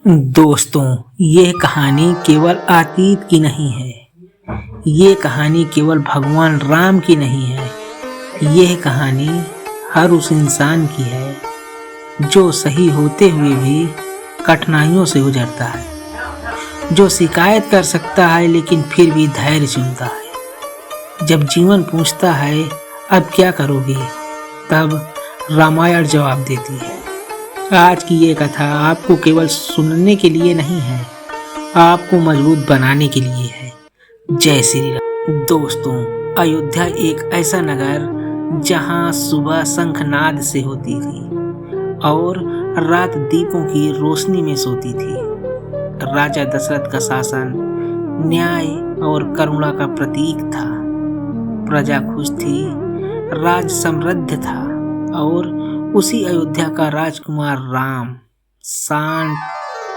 दोस्तों, ये कहानी केवल अतीत की नहीं है। ये कहानी केवल भगवान राम की नहीं है। यह कहानी हर उस इंसान की है जो सही होते हुए भी कठिनाइयों से गुजरता है, जो शिकायत कर सकता है लेकिन फिर भी धैर्य चुनता है। जब जीवन पूछता है अब क्या करोगे, तब रामायण जवाब देती है। आज की ये कथा आपको केवल सुनने के लिए नहीं है, आपको मजबूत बनाने के लिए है। जय श्री राम। दोस्तों, अयोध्या एक ऐसा नगर जहां सुबह शंखनाद से होती थी और रात दीपों की रोशनी में सोती थी। राजा दशरथ का शासन न्याय और करुणा का प्रतीक था। प्रजा खुश थी, राज समृद्ध था और उसी अयोध्या का राजकुमार राम शांत,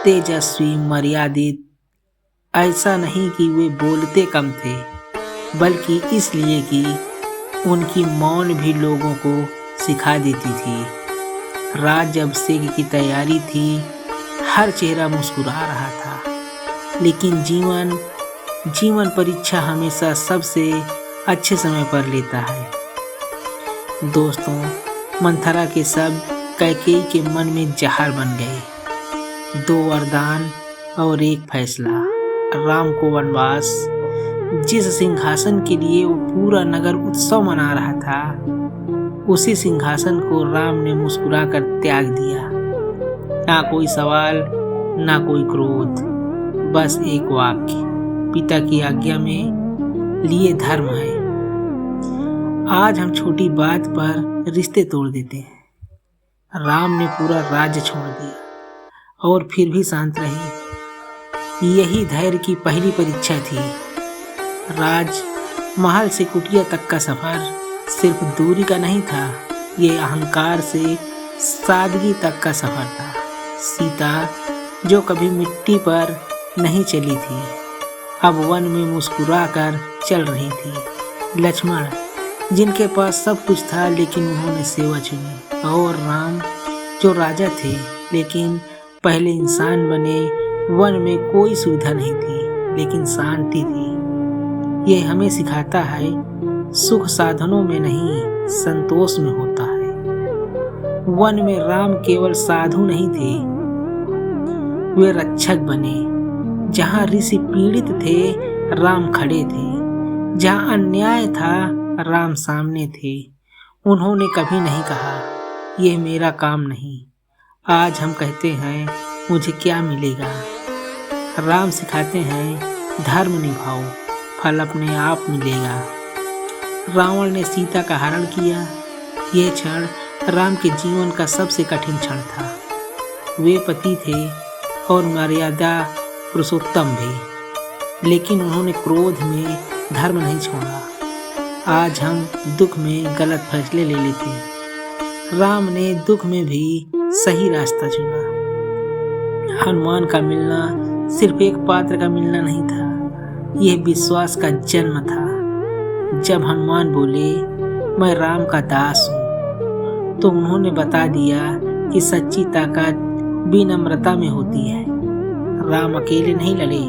तेजस्वी, मर्यादित। ऐसा नहीं कि वे बोलते कम थे, बल्कि इसलिए कि उनकी मौन भी लोगों को सिखा देती थी। राज्य अभिषेक की तैयारी थी, हर चेहरा मुस्कुरा रहा था, लेकिन जीवन परीक्षा हमेशा सबसे अच्छे समय पर लेता है। दोस्तों, मंथरा के शब्द कैकेयी के मन में जहर बन गए। 2 वरदान और एक फैसला। राम को वनवास। जिस सिंहासन के लिए वो पूरा नगर उत्सव मना रहा था, उसी सिंहासन को राम ने मुस्कुराकर त्याग दिया। ना कोई सवाल, ना कोई क्रोध, बस एक वाक्य, पिता की आज्ञा में लिए धर्म है। आज हम छोटी बात पर रिश्ते तोड़ देते हैं। राम ने पूरा राज्य छोड़ दिया और फिर भी शांत रहे। यही धैर्य की पहली परीक्षा थी। राज महल से कुटिया तक का सफर सिर्फ दूरी का नहीं था, ये अहंकार से सादगी तक का सफर था। सीता, जो कभी मिट्टी पर नहीं चली थी, अब वन में मुस्कुराकर चल रही थी। लक्ष्मण, जिनके पास सब कुछ था लेकिन उन्होंने सेवा चुनी। और राम, जो राजा थे लेकिन पहले इंसान बने। वन में कोई सुविधा नहीं थी लेकिन शांति थी। यह हमें सिखाता है, सुख साधनों में नहीं, संतोष में होता है। वन में राम केवल साधु नहीं थे, वे रक्षक बने। जहाँ ऋषि पीड़ित थे, राम खड़े थे। जहाँ अन्याय था, राम सामने थे। उन्होंने कभी नहीं कहा यह मेरा काम नहीं। आज हम कहते हैं मुझे क्या मिलेगा। राम सिखाते हैं धर्म निभाओ, फल अपने आप मिलेगा। रावण ने सीता का हरण किया। यह क्षण राम के जीवन का सबसे कठिन क्षण था। वे पति थे और मर्यादा पुरुषोत्तम भी, लेकिन उन्होंने क्रोध में धर्म नहीं छोड़ा। आज हम दुख में गलत फैसले ले लेते हैं। राम ने दुख में भी सही रास्ता चुना। हनुमान का मिलना सिर्फ एक पात्र का मिलना नहीं था, यह विश्वास का जन्म था। जब हनुमान बोले मैं राम का दास हूँ, तो उन्होंने बता दिया कि सच्ची ताकत विनम्रता में होती है। राम अकेले नहीं लड़े,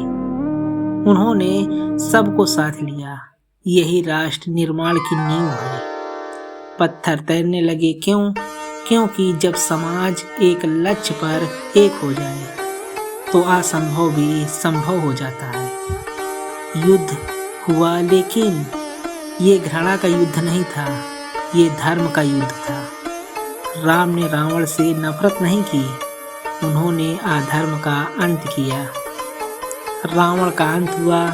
उन्होंने सबको साथ लिया। यही राष्ट्र निर्माण की नींव है। पत्थर तैरने लगे क्योंकि जब समाज एक लक्ष्य पर एक हो जाए तो असंभव भी संभव हो जाता है। युद्ध हुआ, लेकिन ये घृणा का युद्ध नहीं था, ये धर्म का युद्ध था। राम ने रावण से नफरत नहीं की, उन्होंने अधर्म का अंत किया। रावण का अंत हुआ,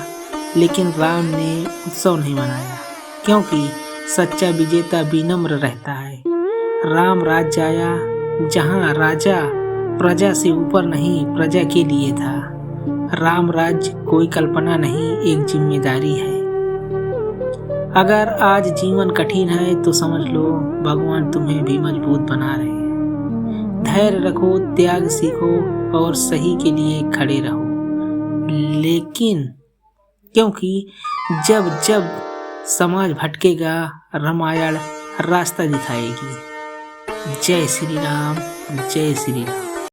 लेकिन राम ने उत्सव नहीं मनाया, क्योंकि सच्चा विजेता विनम्र रहता है। राम राज्य आया जहां राजा प्रजा से ऊपर नहीं, प्रजा के लिए था। राम राज्य कोई कल्पना नहीं, एक जिम्मेदारी है। अगर आज जीवन कठिन है तो समझ लो भगवान तुम्हें भी मजबूत बना रहे हैं। धैर्य रखो, त्याग सीखो और सही के लिए खड़े रहो। लेकिन क्योंकि जब समाज भटकेगा, रामायण रास्ता दिखाएगी। जय श्री राम, जय श्री राम।